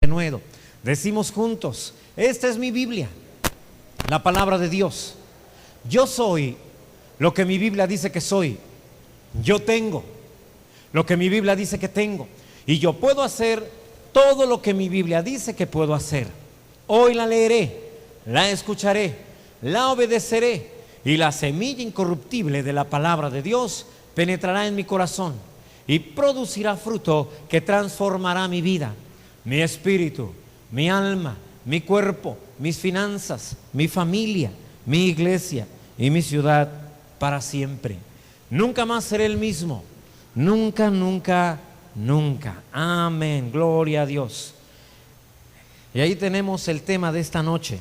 denuedo. Decimos juntos: esta es mi Biblia, la palabra de Dios. Yo soy lo que mi Biblia dice que soy. Yo tengo lo que mi Biblia dice que tengo. Y yo puedo hacer todo lo que mi Biblia dice que puedo hacer. Hoy la leeré, la escucharé, la obedeceré, y la semilla incorruptible de la palabra de Dios penetrará en mi corazón y producirá fruto que transformará mi vida, mi espíritu, mi alma, mi cuerpo, mis finanzas, mi familia, mi iglesia y mi ciudad para siempre. Nunca más seré el mismo. Nunca, nunca, nunca. Amén. Gloria a Dios. Y ahí tenemos el tema de esta noche.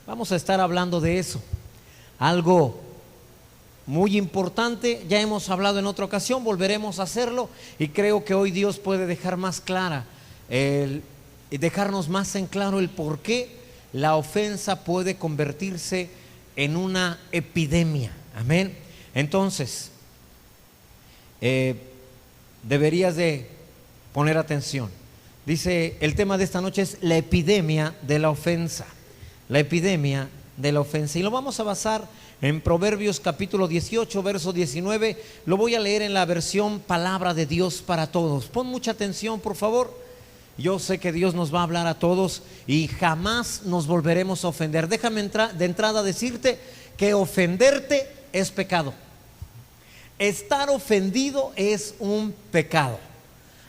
Vamos a estar hablando de eso. Algo muy importante. Ya hemos hablado en otra ocasión, volveremos a hacerlo, y creo que hoy Dios puede dejar más clara dejarnos más en claro el por qué la ofensa puede convertirse en una epidemia. Amén. Entonces, deberías de poner atención. Dice, el tema de esta noche es la epidemia de la ofensa. La epidemia de la ofensa. Y lo vamos a basar en Proverbios capítulo 18, verso 19. Lo voy a leer en la versión Palabra de Dios para Todos. Pon mucha atención, por favor. Yo sé que Dios nos va a hablar a todos y jamás nos volveremos a ofender. Déjame de entrada decirte que ofenderte es pecado. Estar ofendido es un pecado.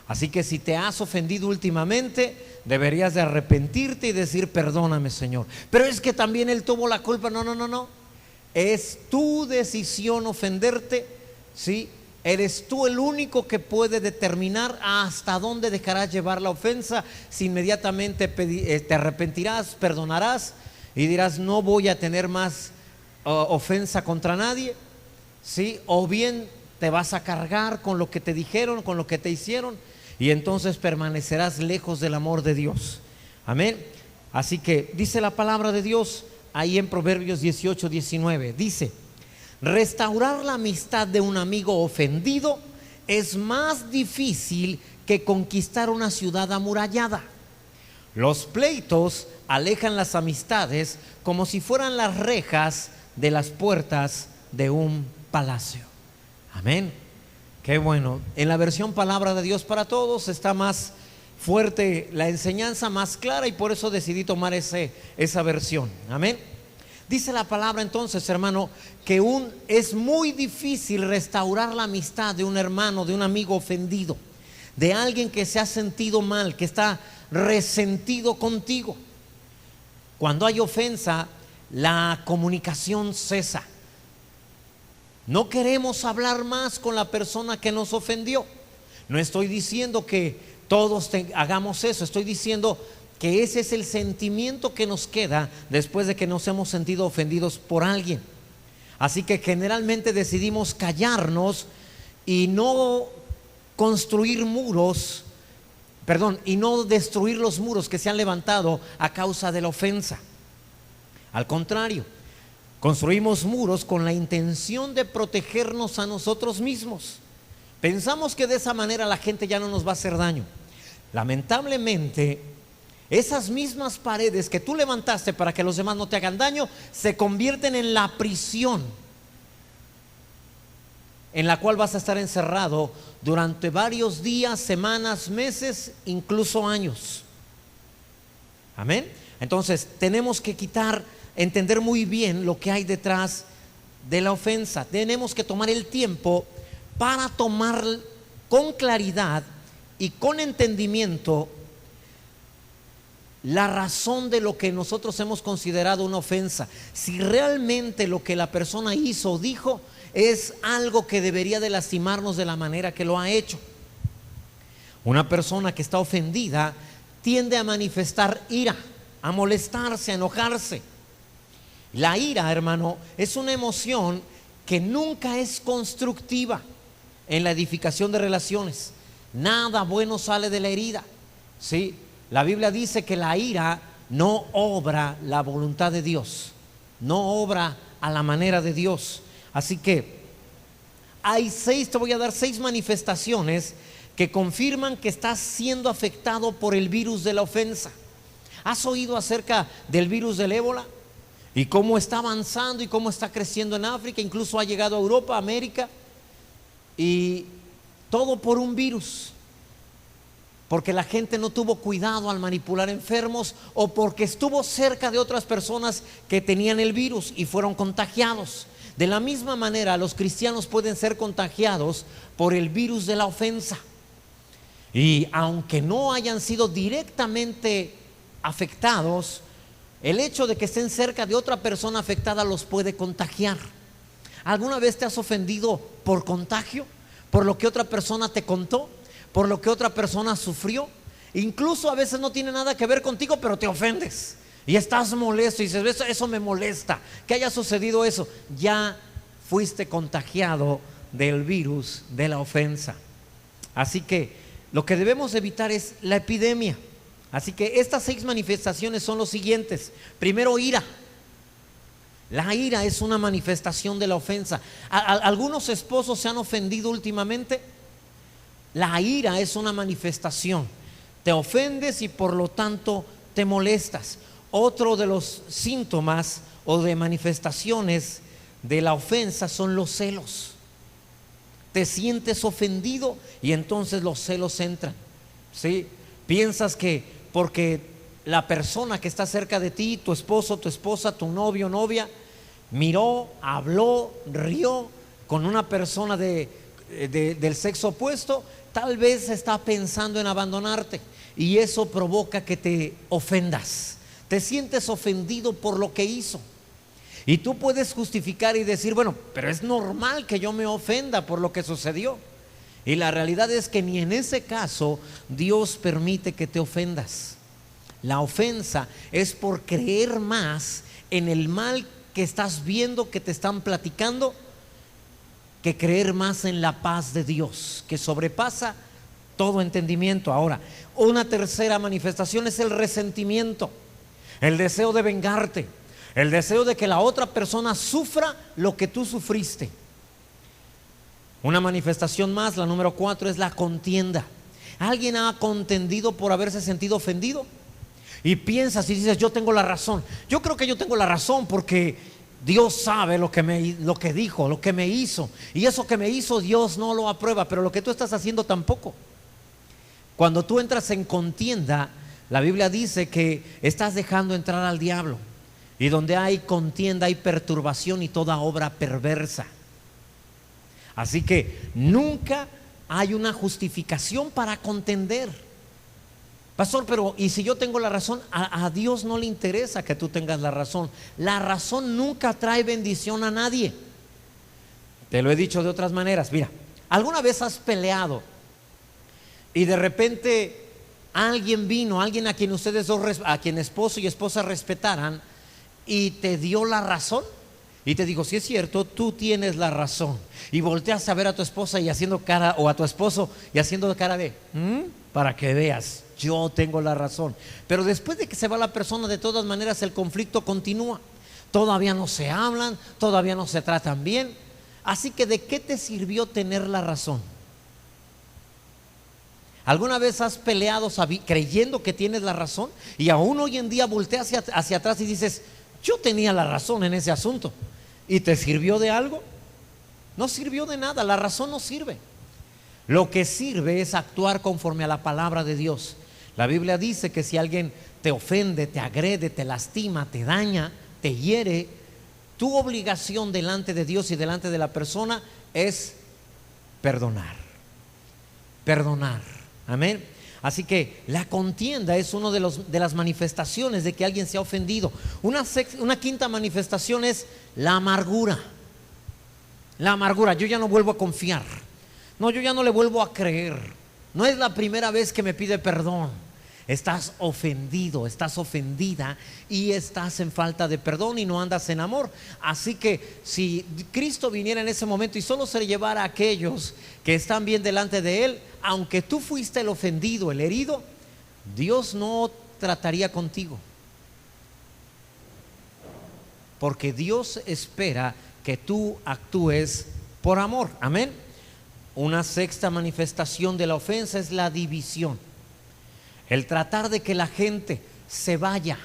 Así que si te has ofendido últimamente, deberías de arrepentirte y decir: perdóname, Señor. Pero es que también Él tuvo la culpa. No. Es tu decisión ofenderte, ¿sí? Eres tú el único que puede determinar hasta dónde dejarás llevar la ofensa. Si inmediatamente te arrepentirás, perdonarás y dirás: no voy a tener más ofensa contra nadie, ¿sí? O bien te vas a cargar con lo que te dijeron, con lo que te hicieron, y entonces permanecerás lejos del amor de Dios. Amén. Así que dice la palabra de Dios ahí en Proverbios 18, 19. Dice: restaurar la amistad de un amigo ofendido es más difícil que conquistar una ciudad amurallada. Los pleitos alejan las amistades como si fueran las rejas de las puertas de un palacio. Amén. Qué bueno. En la versión Palabra de Dios para Todos está más fuerte la enseñanza, más clara, y por eso decidí tomar esa versión. Amén. Dice la palabra entonces, hermano, que es muy difícil restaurar la amistad de un hermano, de un amigo ofendido, de alguien que se ha sentido mal, que está resentido contigo. Cuando hay ofensa, la comunicación cesa. No queremos hablar más con la persona que nos ofendió. No estoy diciendo que todos hagamos eso, estoy diciendo que ese es el sentimiento que nos queda después de que nos hemos sentido ofendidos por alguien. Así que generalmente decidimos callarnos y no construir muros, y no destruir los muros que se han levantado a causa de la ofensa. Al contrario, construimos muros con la intención de protegernos a nosotros mismos. Pensamos que de esa manera la gente ya no nos va a hacer daño. Lamentablemente, esas mismas paredes que tú levantaste para que los demás no te hagan daño se convierten en la prisión en la cual vas a estar encerrado durante varios días, semanas, meses, incluso años. Amén. Entonces tenemos que entender muy bien lo que hay detrás de la ofensa. Tenemos que tomar el tiempo para tomar con claridad y con entendimiento la razón de lo que nosotros hemos considerado una ofensa. Si realmente lo que la persona hizo o dijo es algo que debería de lastimarnos de la manera que lo ha hecho. Una persona que está ofendida tiende a manifestar ira, a molestarse, a enojarse. La ira, hermano, es una emoción que nunca es constructiva en la edificación de relaciones. Nada bueno sale de la herida, ¿sí? La Biblia dice que la ira no obra la voluntad de Dios, no obra a la manera de Dios. Así que te voy a dar 6 manifestaciones que confirman que estás siendo afectado por el virus de la ofensa. ¿Has oído acerca del virus del ébola? Y cómo está avanzando y cómo está creciendo en África, incluso ha llegado a Europa, América, y todo por un virus, porque la gente no tuvo cuidado al manipular enfermos o porque estuvo cerca de otras personas que tenían el virus y fueron contagiados. De la misma manera, los cristianos pueden ser contagiados por el virus de la ofensa, y aunque no hayan sido directamente afectados, el hecho de que estén cerca de otra persona afectada los puede contagiar. ¿Alguna vez te has ofendido por contagio? ¿Por lo que otra persona te contó? ¿Por lo que otra persona sufrió? Incluso a veces no tiene nada que ver contigo, pero te ofendes y estás molesto y dices, eso me molesta, que haya sucedido eso. Ya fuiste contagiado del virus de la ofensa. Así que lo que debemos evitar es la epidemia. Así que estas 6 manifestaciones son los siguientes. Primero, ira. La ira es una manifestación de la ofensa. Algunos esposos se han ofendido últimamente. La ira es una manifestación. Te ofendes y por lo tanto te molestas. Otro de los síntomas o de manifestaciones de la ofensa son los celos. Te sientes ofendido y entonces los celos entran, ¿sí? Piensas que porque la persona que está cerca de ti, tu esposo, tu esposa, tu novio, novia, miró, habló, rió con una persona del sexo opuesto, tal vez está pensando en abandonarte, y eso provoca que te ofendas. Te sientes ofendido por lo que hizo, y tú puedes justificar y decir, bueno, pero es normal que yo me ofenda por lo que sucedió. Y la realidad es que ni en ese caso Dios permite que te ofendas. La ofensa es por creer más en el mal que estás viendo, que te están platicando, que creer más en la paz de Dios, que sobrepasa todo entendimiento. Ahora, una tercera manifestación es el resentimiento, el deseo de vengarte, el deseo de que la otra persona sufra lo que tú sufriste. Una manifestación más, la número 4, es la contienda. ¿Alguien ha contendido por haberse sentido ofendido? Y piensas y dices, yo tengo la razón. Yo creo que yo tengo la razón porque Dios sabe lo que dijo, lo que me hizo. Y eso que me hizo Dios no lo aprueba, pero lo que tú estás haciendo tampoco. Cuando tú entras en contienda, la Biblia dice que estás dejando entrar al diablo. Y donde hay contienda hay perturbación y toda obra perversa. Así que nunca hay una justificación para contender. Pastor, pero ¿y si yo tengo la razón? A Dios no le interesa que tú tengas la razón. La razón nunca trae bendición a nadie. Te lo he dicho de otras maneras. Mira, ¿alguna vez has peleado y de repente alguien vino, alguien a quien ustedes dos, a quien esposo y esposa respetaran, y te dio la razón? Y te digo, si es cierto, tú tienes la razón. Y volteas a ver a tu esposa y haciendo cara, o a tu esposo y haciendo cara de para que veas, yo tengo la razón. Pero después de que se va la persona, de todas maneras el conflicto continúa. Todavía no se hablan, todavía no se tratan bien. Así que ¿de qué te sirvió tener la razón? ¿Alguna vez has peleado creyendo que tienes la razón? Y aún hoy en día volteas hacia atrás y dices, yo tenía la razón en ese asunto. ¿Y te sirvió de algo? No sirvió de nada. La razón no sirve. Lo que sirve es actuar conforme a la palabra de Dios. La Biblia dice que si alguien te ofende, te agrede, te lastima, te daña, te hiere, tu obligación delante de Dios y delante de la persona es perdonar. Perdonar. Amén. Así que la contienda es una de las manifestaciones de que alguien se ha ofendido. Una quinta manifestación es la amargura. La amargura, yo ya no vuelvo a confiar. No, yo ya no le vuelvo a creer. No es la primera vez que me pide perdón. Estás ofendido, estás ofendida y estás en falta de perdón y no andas en amor. Así que si Cristo viniera en ese momento y solo se llevara a aquellos que están bien delante de Él, aunque tú fuiste el ofendido, el herido, Dios no trataría contigo. Porque Dios espera que tú actúes por amor. Amén. Una sexta manifestación de la ofensa es la división. El tratar de que la gente se vaya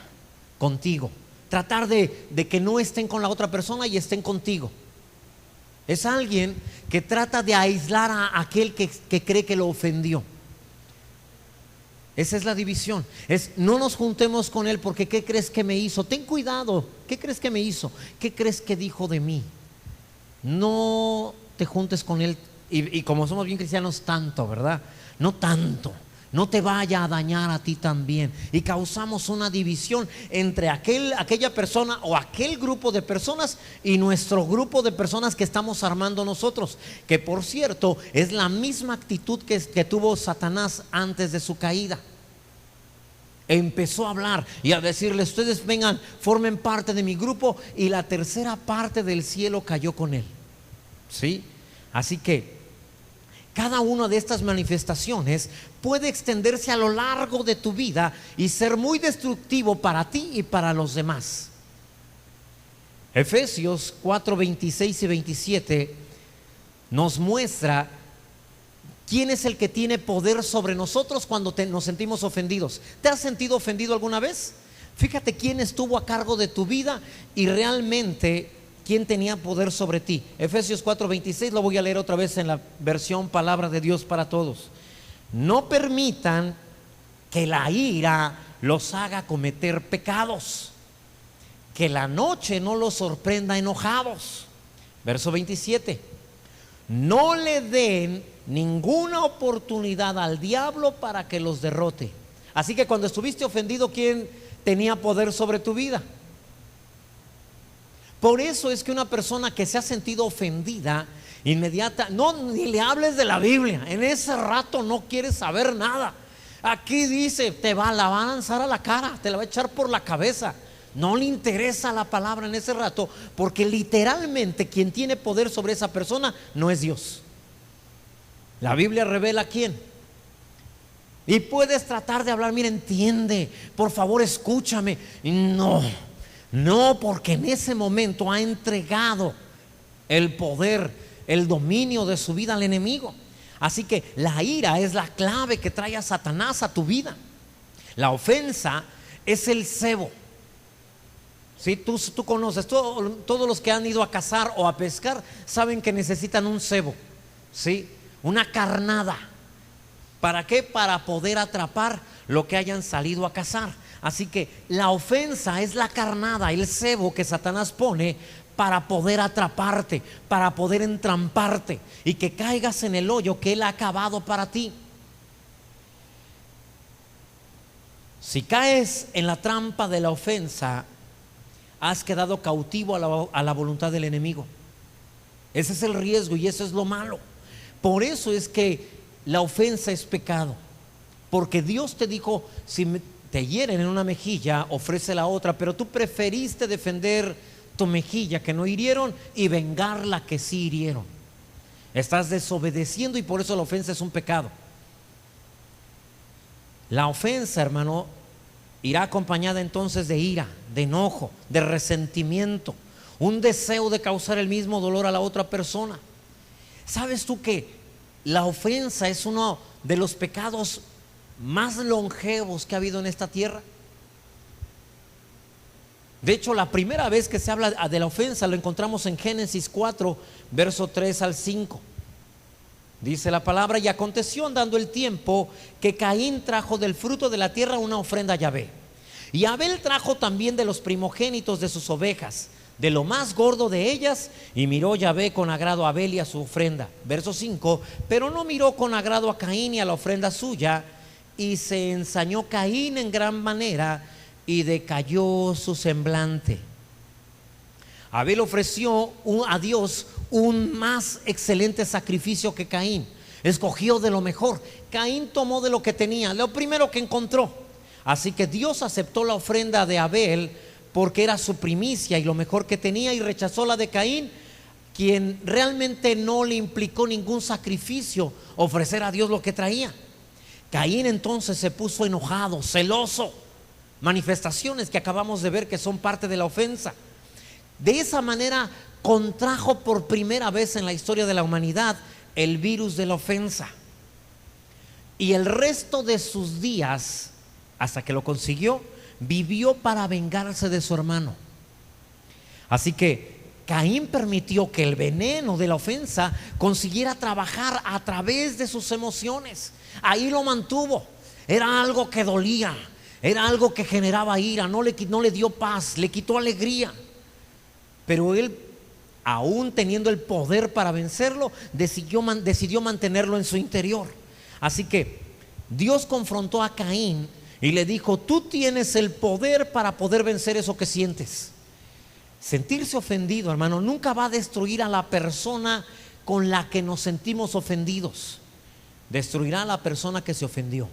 contigo, tratar de que no estén con la otra persona y estén contigo. Es alguien que trata de aislar a aquel que cree que lo ofendió. Esa es la división. Es no nos juntemos con él porque ¿qué crees que me hizo? Ten cuidado. ¿Qué crees que me hizo? ¿Qué crees que dijo de mí? No te juntes con él. Y como somos bien cristianos, tanto, ¿verdad? No tanto. No te vaya a dañar a ti también. Y causamos una división entre aquella persona o aquel grupo de personas y nuestro grupo de personas que estamos armando nosotros. Que por cierto es la misma actitud que tuvo Satanás antes de su caída. Empezó a hablar y a decirle: ustedes vengan, formen parte de mi grupo. Y la tercera parte del cielo cayó con él. ¿Sí? Así que cada una de estas manifestaciones puede extenderse a lo largo de tu vida y ser muy destructivo para ti y para los demás. Efesios 4, 26 y 27 nos muestra quién es el que tiene poder sobre nosotros cuando nos sentimos ofendidos. ¿Te has sentido ofendido alguna vez? Fíjate quién estuvo a cargo de tu vida y realmente quién tenía poder sobre ti. Efesios 4:26, lo voy a leer otra vez en la versión Palabra de Dios para Todos. No permitan que la ira los haga cometer pecados, que la noche no los sorprenda enojados. Verso 27, no le den ninguna oportunidad al diablo para que los derrote. Así que cuando estuviste ofendido, ¿quién tenía poder sobre tu vida? Por eso es que una persona que se ha sentido ofendida, ni le hables de la Biblia. En ese rato no quieres saber nada. Aquí dice, la va a lanzar a la cara, te la va a echar por la cabeza. No le interesa la palabra en ese rato, porque literalmente quien tiene poder sobre esa persona no es Dios. La Biblia revela quién. Y puedes tratar de hablar: mira, entiende, por favor escúchame. No, porque en ese momento ha entregado el poder, el dominio de su vida al enemigo. Así que la ira es la clave que trae a Satanás a tu vida. La ofensa es el cebo. ¿Sí? Tú conoces, todos los que han ido a cazar o a pescar saben que necesitan un cebo, ¿sí? Una carnada. ¿Para qué? Para poder atrapar lo que hayan salido a cazar. Así que la ofensa es la carnada, el cebo que Satanás pone para poder atraparte, para poder entramparte y que caigas en el hoyo que él ha acabado para ti. Si caes en la trampa de la ofensa, has quedado cautivo a la voluntad del enemigo. Ese es el riesgo y eso es lo malo. Por eso es que la ofensa es pecado, porque Dios te dijo: si te hieren en una mejilla, ofrece la otra, pero tú preferiste defender tu mejilla que no hirieron y vengar la que sí hirieron. Estás desobedeciendo y por eso la ofensa es un pecado. La ofensa, hermano, irá acompañada entonces de ira, de enojo, de resentimiento, un deseo de causar el mismo dolor a la otra persona. ¿Sabes tú que la ofensa es uno de los pecados más longevos que ha habido en esta tierra? De hecho, la primera vez que se habla de la ofensa lo encontramos en Génesis 4, verso 3 al 5. Dice la palabra: y aconteció andando el tiempo que Caín trajo del fruto de la tierra una ofrenda a Yahvé. Y Abel trajo también de los primogénitos de sus ovejas, de lo más gordo de ellas, y miró Yahvé con agrado a Abel y a su ofrenda. Verso 5, pero no miró con agrado a Caín y a la ofrenda suya, y se ensañó Caín en gran manera y decayó su semblante. Abel ofreció a Dios un más excelente sacrificio que Caín. Escogió de lo mejor. Caín tomó de lo que tenía, lo primero que encontró. Así que Dios aceptó la ofrenda de Abel porque era su primicia y lo mejor que tenía, y rechazó la de Caín, quien realmente no le implicó ningún sacrificio ofrecer a Dios lo que traía. Caín entonces se puso enojado, celoso, manifestaciones que acabamos de ver que son parte de la ofensa. De esa manera contrajo por primera vez en la historia de la humanidad el virus de la ofensa. Y el resto de sus días, hasta que lo consiguió, vivió para vengarse de su hermano. Así que Caín permitió que el veneno de la ofensa consiguiera trabajar a través de sus emociones. Ahí lo mantuvo. Era algo que dolía, era algo que generaba ira, no le dio paz, le quitó alegría. Pero él, aún teniendo el poder para vencerlo, decidió mantenerlo en su interior. Así que Dios confrontó a Caín y le dijo: tú tienes el poder para poder vencer eso que sientes. Sentirse ofendido, hermano, nunca va a destruir a la persona con la que nos sentimos ofendidos. Destruirá a la persona que se ofendió.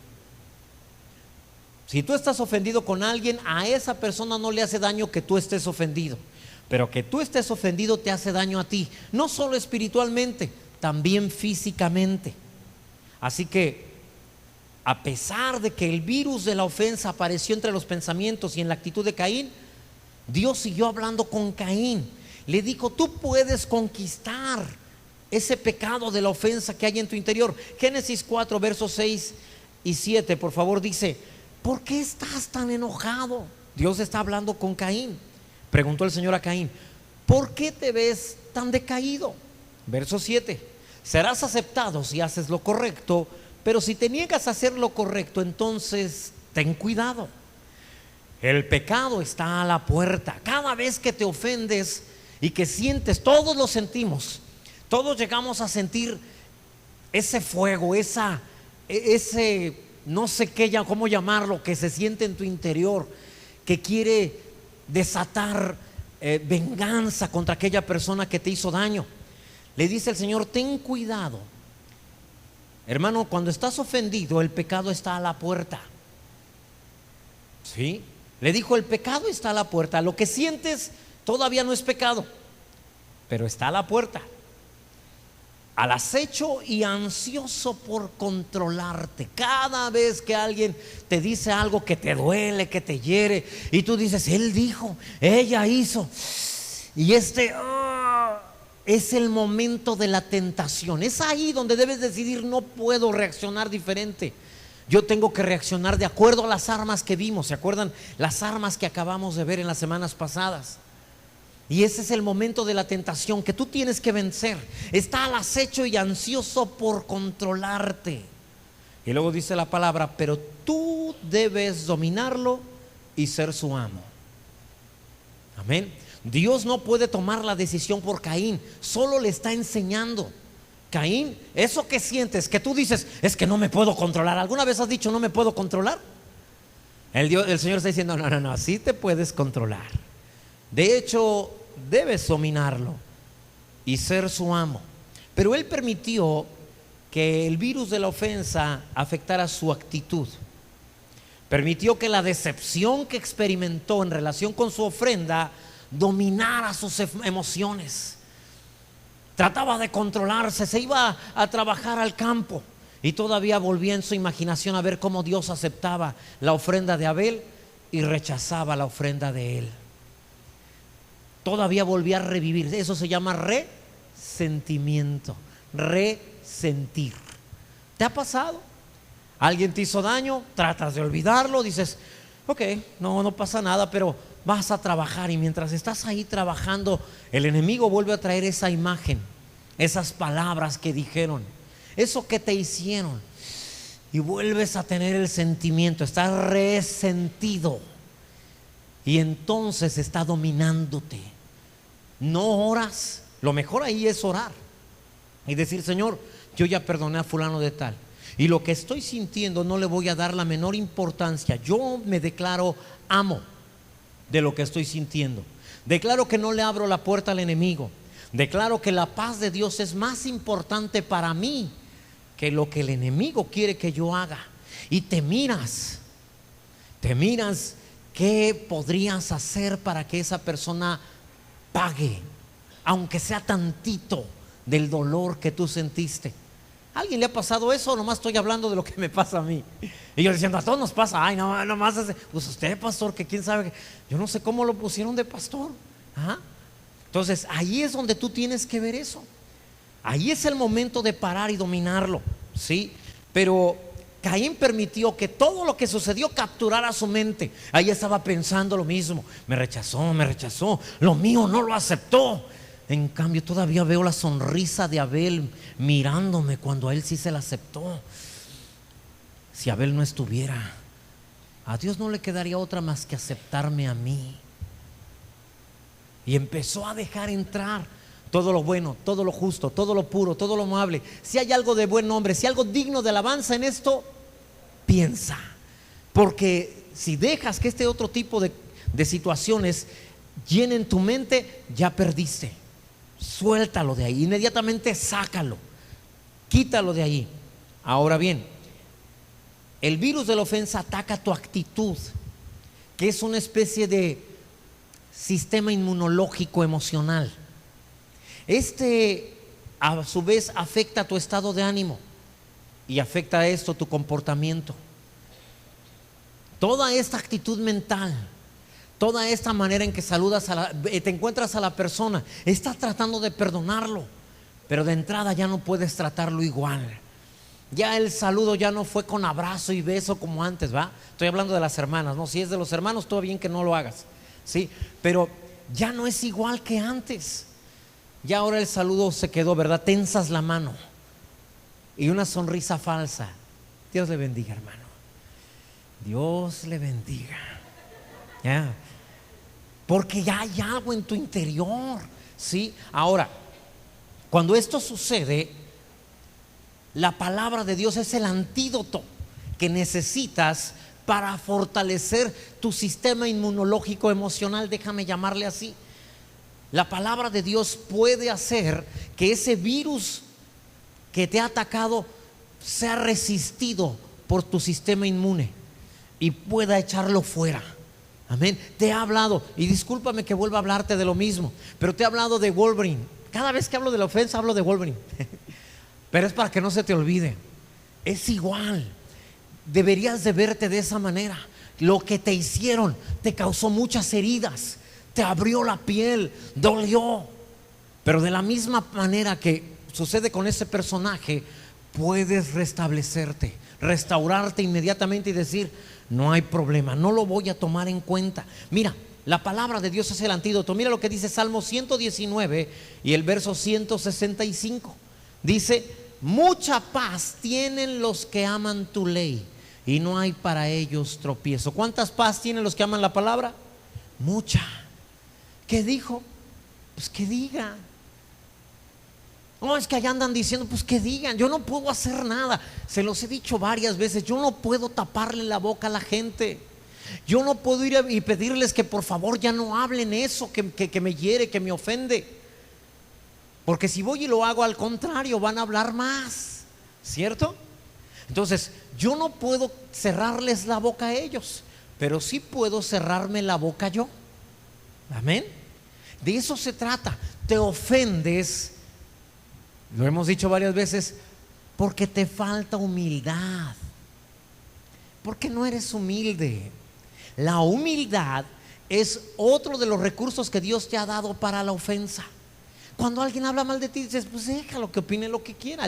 Si tú estás ofendido con alguien, a esa persona no le hace daño que tú estés ofendido, pero que tú estés ofendido te hace daño a ti, no solo espiritualmente, también físicamente. Así que, a pesar de que el virus de la ofensa apareció entre los pensamientos y en la actitud de Caín, Dios siguió hablando con Caín. Le dijo: tú puedes conquistar ese pecado de la ofensa que hay en tu interior. Génesis 4, versos 6 y 7, por favor, dice: ¿por qué estás tan enojado? Dios está hablando con Caín. Preguntó el Señor a Caín: ¿por qué te ves tan decaído? Verso 7: serás aceptado si haces lo correcto, pero si te niegas a hacer lo correcto, entonces ten cuidado. El pecado está a la puerta. Cada vez que te ofendes y que sientes, todos lo sentimos, todos llegamos a sentir ese fuego, ese no sé qué, cómo llamarlo, que se siente en tu interior, que quiere desatar venganza contra aquella persona que te hizo daño. Le dice el Señor: ten cuidado. Hermano, cuando estás ofendido, el pecado está a la puerta. ¿Sí? Le dijo: el pecado está a la puerta. Lo que sientes todavía no es pecado, pero está a la puerta, al acecho y ansioso por controlarte. Cada vez que alguien te dice algo que te duele, que te hiere, y tú dices: él dijo, ella hizo, y es el momento de la tentación. Es ahí donde debes decidir: no puedo reaccionar diferente. Yo tengo que reaccionar de acuerdo a las armas que vimos. ¿Se acuerdan? Las armas que acabamos de ver en las semanas pasadas. Y ese es el momento de la tentación que tú tienes que vencer. Está al acecho y ansioso por controlarte. Y luego dice la palabra: pero tú debes dominarlo y ser su amo. Amén. Dios no puede tomar la decisión por Caín, solo le está enseñando. Caín, eso que sientes, que tú dices: es que no me puedo controlar. ¿Alguna vez has dicho: no me puedo controlar? El Señor está diciendo: no, sí te puedes controlar. De hecho, debes dominarlo y ser su amo. Pero Él permitió que el virus de la ofensa afectara su actitud. Permitió que la decepción que experimentó en relación con su ofrenda dominara sus emociones. Trataba de controlarse, se iba a trabajar al campo y todavía volvía en su imaginación a ver cómo Dios aceptaba la ofrenda de Abel y rechazaba la ofrenda de él. Todavía volvía a revivir. Eso se llama resentimiento, resentir. ¿Te ha pasado? Alguien te hizo daño, tratas de olvidarlo, dices: ok, no pasa nada, pero vas a trabajar, y mientras estás ahí trabajando, el enemigo vuelve a traer esa imagen, esas palabras que dijeron, eso que te hicieron, y vuelves a tener el sentimiento, estás resentido, y entonces está dominándote. No oras. Lo mejor ahí es orar y decir: Señor, yo ya perdoné a fulano de tal, y lo que estoy sintiendo no le voy a dar la menor importancia. Yo me declaro amo de lo que estoy sintiendo. Declaro que no le abro la puerta al enemigo. Declaro que la paz de Dios es más importante para mí que lo que el enemigo quiere que yo haga. Y te miras qué podrías hacer para que esa persona pague, aunque sea tantito, del dolor que tú sentiste. ¿A alguien le ha pasado eso? O nomás estoy hablando de lo que me pasa a mí. Y yo diciendo: a todos nos pasa. Ay, no, nomás pues usted, pastor, que quién sabe, yo no sé cómo lo pusieron de pastor. Entonces ahí es donde tú tienes que ver eso. Ahí es el momento de parar y dominarlo, ¿sí? Pero Caín permitió que todo lo que sucedió capturara su mente. Ahí estaba pensando lo mismo. Me rechazó, lo mío no lo aceptó. En cambio todavía veo la sonrisa de Abel mirándome cuando a él sí se la aceptó. Si Abel no estuviera, a Dios no le quedaría otra más que aceptarme a mí. Y empezó a dejar entrar todo lo bueno, todo lo justo, todo lo puro, todo lo amable. Si hay algo de buen nombre, si hay algo digno de alabanza en esto, piensa. Porque si dejas que este otro tipo de situaciones llenen tu mente, ya perdiste. Suéltalo de ahí, inmediatamente sácalo, quítalo de ahí. Ahora bien, el virus de la ofensa ataca tu actitud, que es una especie de sistema inmunológico emocional. A su vez afecta tu estado de ánimo y afecta a esto tu comportamiento. Toda esta actitud mental, toda esta manera en que saludas te encuentras a la persona, estás tratando de perdonarlo, pero de entrada ya no puedes tratarlo igual. Ya el saludo ya no fue con abrazo y beso como antes, ¿va? Estoy hablando de las hermanas, ¿no? Si es de los hermanos, todo bien que no lo hagas, ¿sí? Pero ya no es igual que antes. Ya ahora el saludo se quedó, ¿verdad? Tensas la mano y una sonrisa falsa. Dios le bendiga, hermano. Dios le bendiga. Ya. Porque ya hay algo en tu interior, ¿sí? Ahora, cuando esto sucede, la palabra de Dios es el antídoto que necesitas para fortalecer tu sistema inmunológico emocional, déjame llamarle así. La palabra de Dios puede hacer que ese virus que te ha atacado sea resistido por tu sistema inmune y pueda echarlo fuera. Amén. Te he hablado, y discúlpame que vuelva a hablarte de lo mismo, pero te he hablado de Wolverine. Cada vez que hablo de la ofensa hablo de Wolverine. Pero es para que no se te olvide. Es igual. Deberías de verte de esa manera. Lo que te hicieron te causó muchas heridas, te abrió la piel, dolió. Pero de la misma manera que sucede con ese personaje, puedes restablecerte, restaurarte inmediatamente y decir: no hay problema, no lo voy a tomar en cuenta. Mira, la palabra de Dios es el antídoto. Mira lo que dice Salmo 119 y el verso 165. Dice: mucha paz tienen los que aman tu ley y no hay para ellos tropiezo. ¿Cuántas paz tienen los que aman la palabra? Mucha. ¿Qué dijo? Pues que diga. No, es que allá andan diciendo, pues que digan. Yo no puedo hacer nada. Se los he dicho varias veces. Yo no puedo taparle la boca a la gente. Yo no puedo ir y pedirles que por favor ya no hablen eso que me hiere, que me ofende. Porque si voy y lo hago, al contrario, van a hablar más, ¿cierto? Entonces, yo no puedo cerrarles la boca a ellos, pero sí puedo cerrarme la boca yo. Amén. De eso se trata. Te ofendes, lo hemos dicho varias veces, porque te falta humildad, porque no eres humilde. La humildad es otro de los recursos que Dios te ha dado para la ofensa. Cuando alguien habla mal de ti, dices: pues déjalo que opine lo que quiera.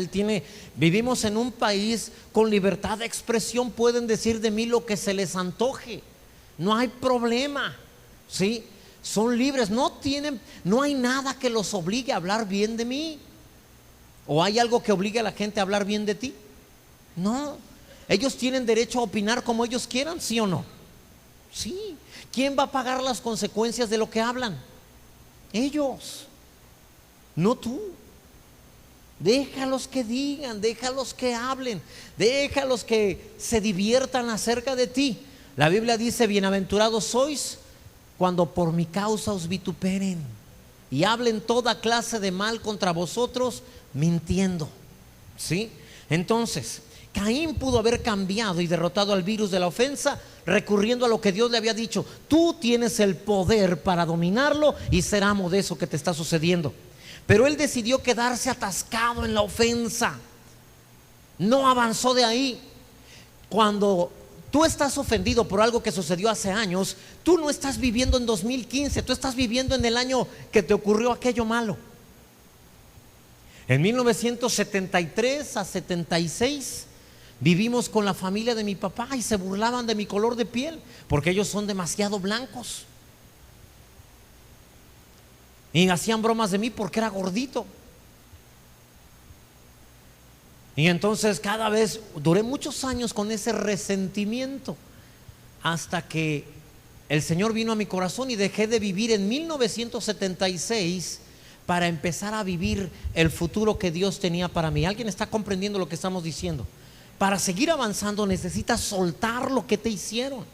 Vivimos en un país con libertad de expresión. Pueden decir de mí lo que se les antoje. No hay problema, ¿sí? Son libres, no hay nada que los obligue a hablar bien de mí. ¿O hay algo que obligue a la gente a hablar bien de ti? No. Ellos tienen derecho a opinar como ellos quieran, ¿sí o no? Sí. ¿Quién va a pagar las consecuencias de lo que hablan? Ellos, no tú. Déjalos que digan, déjalos que hablen, déjalos que se diviertan acerca de ti. La Biblia dice: bienaventurados sois cuando por mi causa os vituperen y hablen toda clase de mal contra vosotros, mintiendo. ¿Sí? Entonces, Caín pudo haber cambiado y derrotado al virus de la ofensa recurriendo a lo que Dios le había dicho: tú tienes el poder para dominarlo y ser amo de eso que te está sucediendo. Pero él decidió quedarse atascado en la ofensa. No avanzó de ahí. Cuando tú estás ofendido por algo que sucedió hace años, tú no estás viviendo en 2015, tú estás viviendo en el año que te ocurrió aquello malo. En 1973 a 76 vivimos con la familia de mi papá y se burlaban de mi color de piel porque ellos son demasiado blancos. Y hacían bromas de mí porque era gordito. Y entonces cada vez duré muchos años con ese resentimiento hasta que el Señor vino a mi corazón y dejé de vivir en 1976 para empezar a vivir el futuro que Dios tenía para mí. ¿Alguien está comprendiendo lo que estamos diciendo? Para seguir avanzando necesitas soltar lo que te hicieron.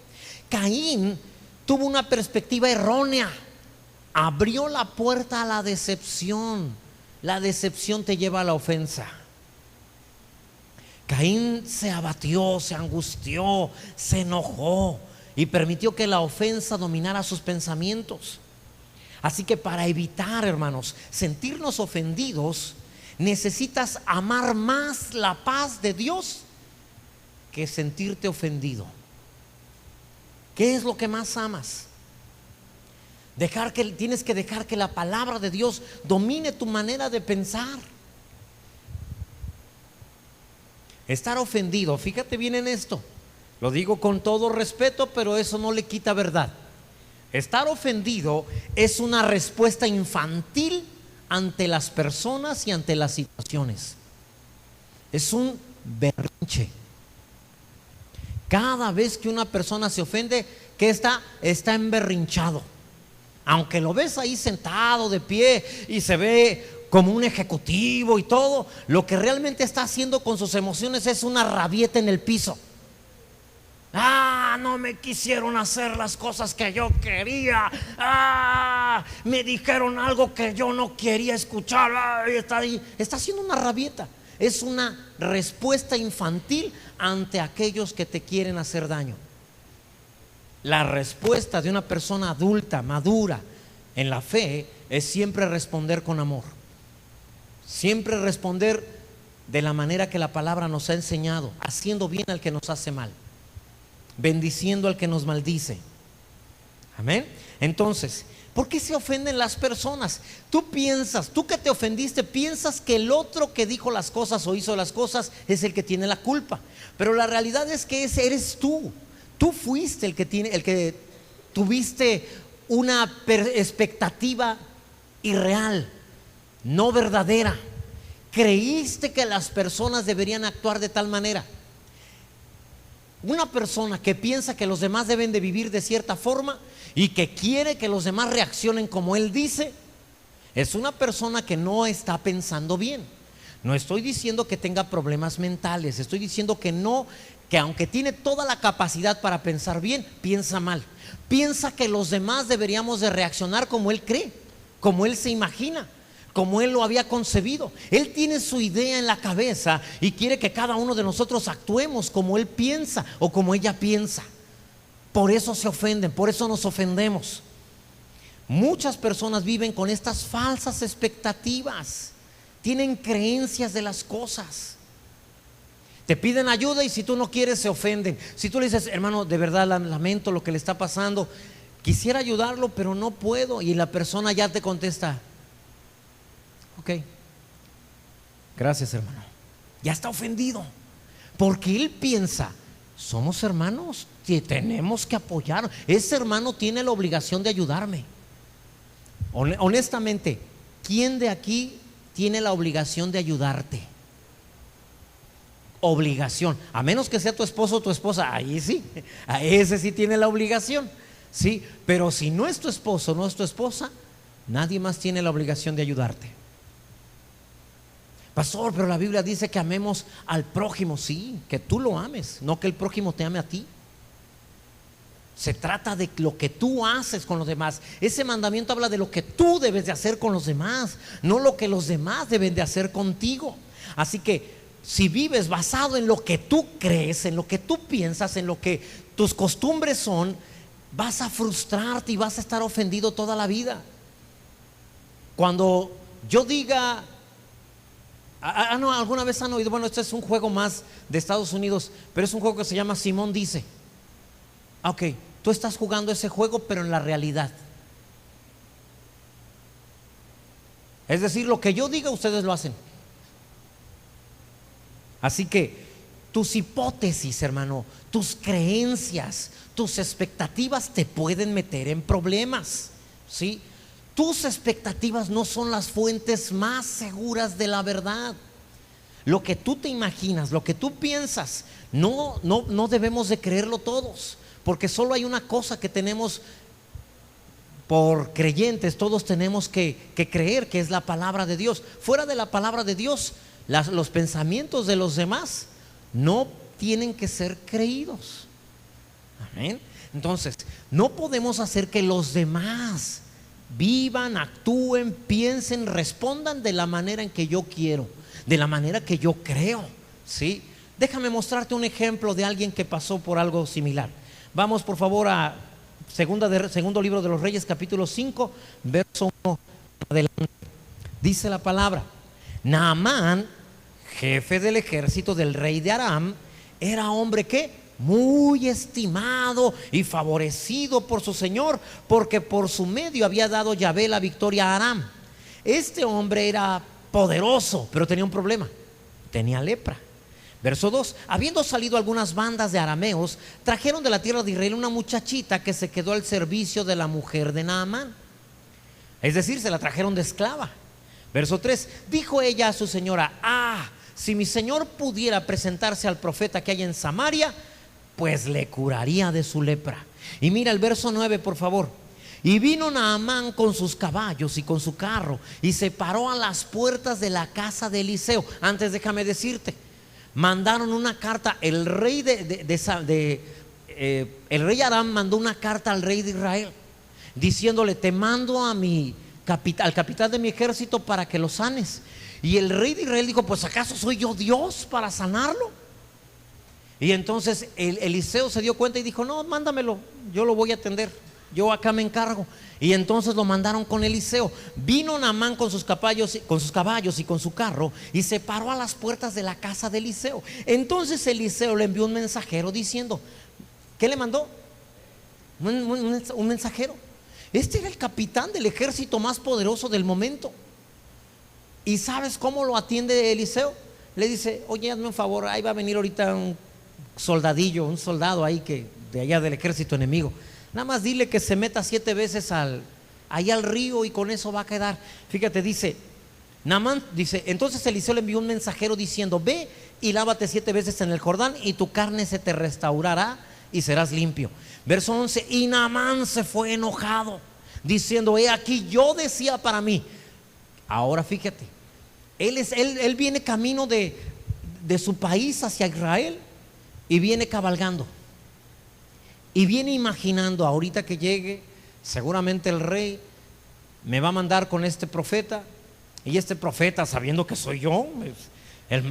Caín tuvo una perspectiva errónea. Abrió la puerta a la decepción. La decepción te lleva a la ofensa. Caín se abatió, se angustió, se enojó y permitió que la ofensa dominara sus pensamientos. Así que para evitar, hermanos, sentirnos ofendidos, necesitas amar más la paz de Dios que sentirte ofendido. ¿Qué es lo que más amas? Tienes que dejar que la palabra de Dios domine tu manera de pensar. Estar ofendido, fíjate bien en esto, lo digo con todo respeto, pero eso no le quita verdad. Estar ofendido es una respuesta infantil ante las personas y ante las situaciones. Es un berrinche. Cada vez que una persona se ofende, ¿qué está? Está emberrinchado. Aunque lo ves ahí sentado de pie y se ve como un ejecutivo y todo, lo que realmente está haciendo con sus emociones es una rabieta en el piso. No me quisieron hacer las cosas que yo quería. Me dijeron algo que yo no quería escuchar. Está haciendo una rabieta. Es una respuesta infantil ante aquellos que te quieren hacer daño. La respuesta de una persona adulta, madura en la fe, es siempre responder con amor. Siempre responder de la manera que la palabra nos ha enseñado, haciendo bien al que nos hace mal, bendiciendo al que nos maldice. Amén. Entonces, ¿por qué se ofenden las personas? Tú que te ofendiste, piensas que el otro que dijo las cosas o hizo las cosas es el que tiene la culpa. Pero la realidad es que ese eres tú. Tú fuiste el que tuviste una expectativa irreal, no verdadera. Creíste que las personas deberían actuar de tal manera. Una persona que piensa que los demás deben de vivir de cierta forma y que quiere que los demás reaccionen como él dice, es una persona que no está pensando bien. No estoy diciendo que tenga problemas mentales, estoy diciendo que aunque tiene toda la capacidad para pensar bien, piensa mal. Piensa que los demás deberíamos de reaccionar como él cree, como él se imagina, como él lo había concebido. Él tiene su idea en la cabeza y quiere que cada uno de nosotros actuemos como él piensa o como ella piensa. Por eso se ofenden, por eso nos ofendemos. Muchas personas viven con estas falsas expectativas, tienen creencias de las cosas. Te piden ayuda y si tú no quieres se ofenden. Si tú le dices, hermano, de verdad lamento lo que le está pasando, quisiera ayudarlo pero no puedo, y la persona ya te contesta, ok, gracias hermano. Ya está ofendido porque él piensa, somos hermanos, tenemos que apoyar. Ese hermano tiene la obligación de ayudarme. Honestamente, ¿quién de aquí tiene la obligación de ayudarte? Obligación, a menos que sea tu esposo o tu esposa, ahí sí, a ese sí tiene la obligación, sí, pero si no es tu esposo, no es tu esposa, nadie más tiene la obligación de ayudarte. Pastor, pero la Biblia dice que amemos al prójimo. Sí, que tú lo ames, no que el prójimo te ame a ti. Se trata de lo que tú haces con los demás. Ese mandamiento habla de lo que tú debes de hacer con los demás, no lo que los demás deben de hacer contigo. Así que si vives basado en lo que tú crees, en lo que tú piensas, en lo que tus costumbres son, vas a frustrarte y vas a estar ofendido toda la vida. Cuando yo diga, no, alguna vez han oído, bueno, este es un juego más de Estados Unidos, pero es un juego que se llama Simón dice. Ok, tú estás jugando ese juego, pero en la realidad. Es decir, lo que yo diga, ustedes lo hacen. Así que tus hipótesis, hermano, tus creencias, tus expectativas te pueden meter en problemas, ¿sí? Tus expectativas no son las fuentes más seguras de la verdad. Lo que tú te imaginas, lo que tú piensas, no debemos de creerlo todos, porque solo hay una cosa que tenemos por creyentes, todos tenemos que creer, que es la palabra de Dios. Fuera de la palabra de Dios, los pensamientos de los demás no tienen que ser creídos. Amén. Entonces, no podemos hacer que los demás vivan, actúen, piensen, respondan de la manera en que yo quiero, de la manera que yo creo, ¿sí? Déjame mostrarte un ejemplo de alguien que pasó por algo similar. Vamos por favor a segundo libro de los Reyes, capítulo 5, verso 1 adelante. Dice la palabra: Naamán, jefe del ejército del rey de Aram, era hombre que muy estimado y favorecido por su señor, porque por su medio había dado Yahvé la victoria a Aram. Este hombre era poderoso, pero tenía un problema: tenía lepra. Verso 2: habiendo salido algunas bandas de arameos, trajeron de la tierra de Israel una muchachita que se quedó al servicio de la mujer de Naamán, es decir, se la trajeron de esclava. Verso 3: dijo ella a su señora: si mi señor pudiera presentarse al profeta que hay en Samaria, pues le curaría de su lepra. Y mira el verso 9 por favor. Y vino Naamán con sus caballos y con su carro, y se paró a las puertas de la casa de Eliseo. Antes déjame decirte, mandaron una carta. El rey el rey Aram mandó una carta al rey de Israel, diciéndole: te mando a al capitán de mi ejército para que lo sanes. Y el rey de Israel dijo: pues ¿acaso soy yo Dios para sanarlo? Y entonces Eliseo se dio cuenta y dijo: no, mándamelo, yo lo voy a atender, yo acá me encargo. Y entonces lo mandaron con Eliseo. Vino Naamán con sus caballos y con su carro, y se paró a las puertas de la casa de Eliseo. Entonces Eliseo le envió un mensajero diciendo, ¿qué le mandó? Un mensajero. Este era el capitán del ejército más poderoso del momento. ¿Y sabes cómo lo atiende Eliseo? Le dice: oye, hazme un favor, ahí va a venir ahorita un soldado ahí de allá del ejército enemigo. Nada más dile que se meta 7 veces ahí al río, y con eso va a quedar. Fíjate, dice Naamán, dice: entonces Eliseo le envió un mensajero diciendo: ve y lávate 7 veces en el Jordán, y tu carne se te restaurará y serás limpio. Verso 11: y Naamán se fue enojado, diciendo: he aquí, yo decía para mí. Ahora fíjate, él viene camino de su país hacia Israel, y viene cabalgando, y viene imaginando: ahorita que llegue, seguramente el rey me va a mandar con este profeta, y este profeta, sabiendo que soy yo,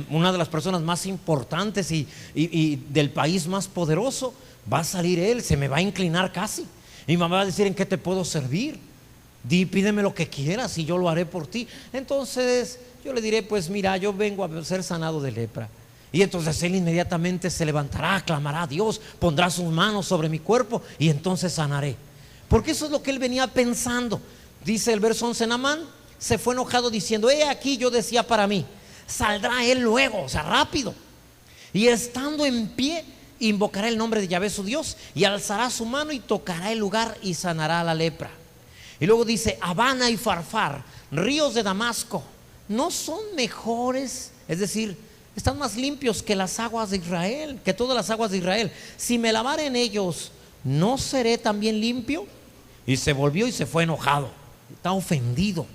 una de las personas más importantes y del país más poderoso, va a salir él, se me va a inclinar casi, y me va a decir: ¿en qué te puedo servir? Pídeme lo que quieras y yo lo haré por ti. Entonces yo le diré: pues mira, yo vengo a ser sanado de lepra. Y entonces él inmediatamente se levantará, clamará a Dios, pondrá sus manos sobre mi cuerpo, y entonces sanaré. Porque eso es lo que él venía pensando. Dice el verso 11: Naamán se fue enojado diciendo: he aquí, yo decía para mí, saldrá él luego, o sea, rápido, y estando en pie, invocará el nombre de Yahvé su Dios, y alzará su mano y tocará el lugar y sanará la lepra. Y luego dice: Habana y Farfar, ríos de Damasco, no son mejores, es decir, están más limpios que las aguas de Israel, que todas las aguas de Israel. Si me lavare en ellos, ¿no seré también limpio? Y se volvió y se fue enojado, está ofendido.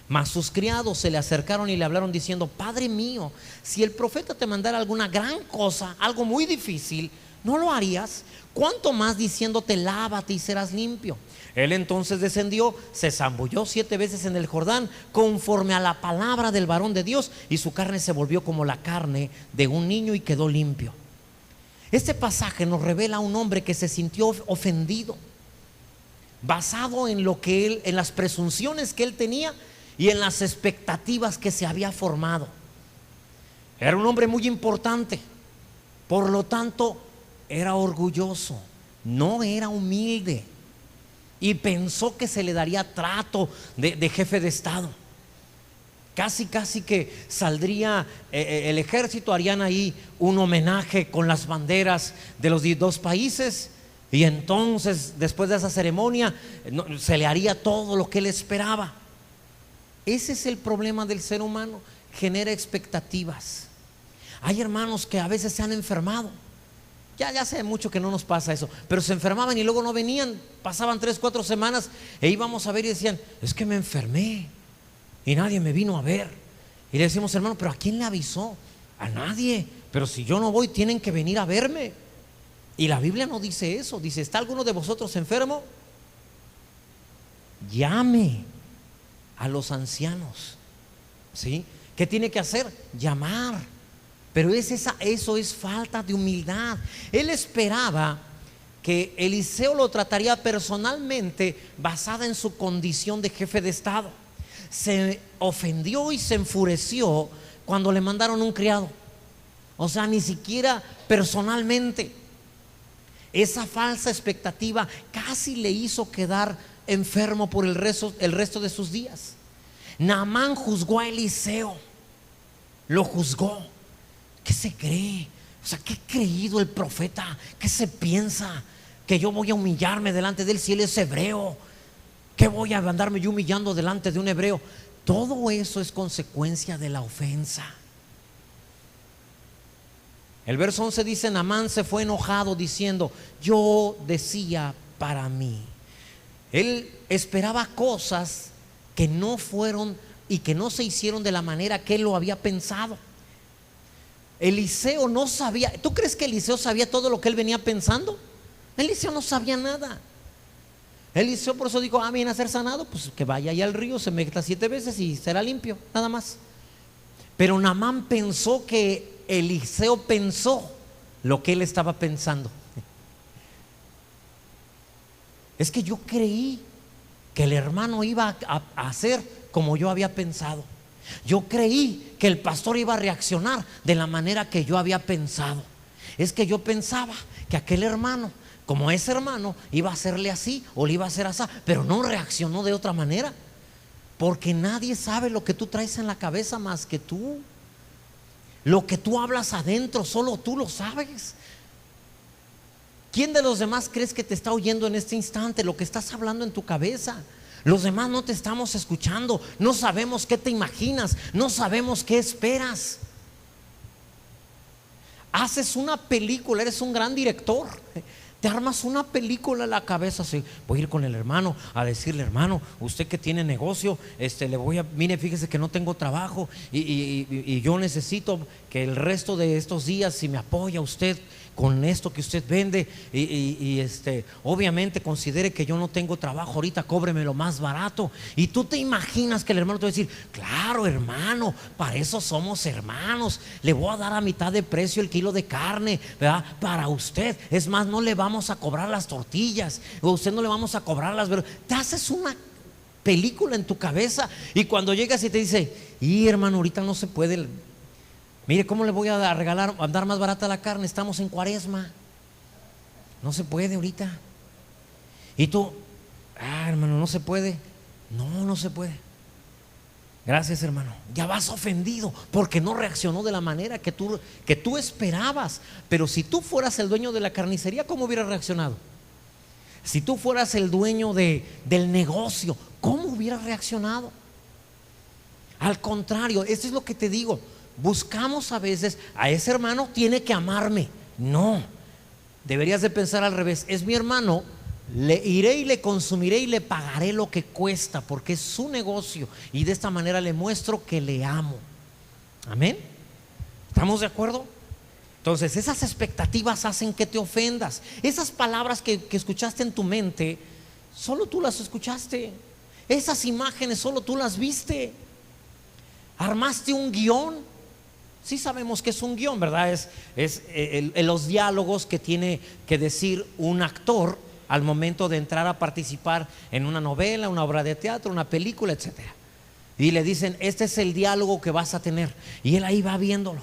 Mas sus criados se le acercaron y le hablaron diciendo: Padre mío, si el profeta te mandara alguna gran cosa, algo muy difícil, ¿no lo harías? ¿Cuánto más diciéndote: lávate y serás limpio? Él entonces descendió, se zambulló 7 veces en el Jordán, conforme a la palabra del varón de Dios, y su carne se volvió como la carne de un niño y quedó limpio. Este pasaje nos revela a un hombre que se sintió ofendido, basado en en las presunciones que él tenía y en las expectativas que se había formado. Era un hombre muy importante, por lo tanto era orgulloso, no era humilde, y pensó que se le daría trato de jefe de estado. Casi que saldría el ejército, harían ahí un homenaje con las banderas de los dos países, y entonces después de esa ceremonia se le haría todo lo que él esperaba. Ese es el problema del ser humano, genera expectativas. Hay hermanos que a veces se han enfermado. Ya hace mucho que no nos pasa eso, pero se enfermaban y luego no venían. Pasaban 3, 4 semanas e íbamos a ver y decían: es que me enfermé y nadie me vino a ver. Y le decimos: hermano, ¿pero a quién le avisó? A nadie. Pero si yo no voy, tienen que venir a verme. Y la Biblia no dice eso. Dice: ¿está alguno de vosotros enfermo? Llame a los ancianos. ¿Sí? ¿Qué tiene que hacer? Llamar. Pero eso es falta de humildad. Él esperaba que Eliseo lo trataría personalmente, basada en su condición de jefe de estado. Se ofendió y se enfureció cuando le mandaron un criado. O sea, ni siquiera personalmente. Esa falsa expectativa casi le hizo quedar enfermo por el resto de sus días. Naamán juzgó a Eliseo, lo juzgó. ¿Qué se cree? O sea, ¿qué ha creído el profeta? ¿Qué se piensa? ¿Que yo voy a humillarme delante de él si él es hebreo? ¿Qué voy a andarme yo humillando delante de un hebreo? Todo eso es consecuencia de la ofensa. El verso 11 dice: Naamán se fue enojado diciendo: yo decía para mí. Él esperaba cosas que no fueron y que no se hicieron de la manera que él lo había pensado. Eliseo no sabía. ¿Tú crees que Eliseo sabía todo lo que él venía pensando? Eliseo no sabía nada. Eliseo por eso dijo: viene a ser sanado, pues que vaya allá al río, se meta 7 veces y será limpio, nada más. Pero Naamán pensó que Eliseo pensó lo que él estaba pensando. Es que yo creí que el hermano iba a hacer como yo había pensado. Yo creí que el pastor iba a reaccionar de la manera que yo había pensado. Es que yo pensaba que aquel hermano, como ese hermano, iba a hacerle así o le iba a hacer así, pero no reaccionó de otra manera. Porque nadie sabe lo que tú traes en la cabeza más que tú. Lo que tú hablas adentro, solo tú lo sabes. ¿Quién de los demás crees que te está oyendo en este instante? Lo que estás hablando en tu cabeza. Los demás no te estamos escuchando. No sabemos qué te imaginas. No sabemos qué esperas. Haces una película, eres un gran director. Te armas una película en la cabeza. Así, voy a ir con el hermano a decirle: hermano, usted que tiene negocio, mire, fíjese que no tengo trabajo y yo necesito que el resto de estos días, si me apoya usted con esto que usted vende, obviamente considere que yo no tengo trabajo ahorita, cóbreme lo más barato. Y tú te imaginas que el hermano te va a decir: claro, hermano, para eso somos hermanos, le voy a dar a mitad de precio el kilo de carne, ¿verdad? Para usted, es más, no le vamos a cobrar las tortillas, o usted no le vamos a cobrar las verduras. Te haces una película en tu cabeza, y cuando llegas y te dice: y hermano, ahorita no se puede. Mire, ¿cómo le voy a regalar, a dar más barata la carne? Estamos en Cuaresma, no se puede ahorita. Y tú: hermano, no se puede. No se puede. Gracias, hermano. Ya vas ofendido porque no reaccionó de la manera que tú esperabas. Pero si tú fueras el dueño de la carnicería, ¿cómo hubieras reaccionado? Si tú fueras el dueño del negocio, ¿cómo hubieras reaccionado? Al contrario, esto es lo que te digo. Buscamos a veces a ese hermano, tiene que amarme. No, deberías de pensar al revés: es mi hermano, le iré y le consumiré y le pagaré lo que cuesta, porque es su negocio, y de esta manera le muestro que le amo. Amén. ¿Estamos de acuerdo? Entonces, esas expectativas hacen que te ofendas. Esas palabras que escuchaste en tu mente, solo tú las escuchaste. Esas imágenes solo tú las viste. Armaste un guión. Sí sabemos que es un guión, ¿verdad? Es los diálogos que tiene que decir un actor al momento de entrar a participar en una novela, una obra de teatro, una película, etcétera. Y le dicen: este es el diálogo que vas a tener. Y él ahí va viéndolo.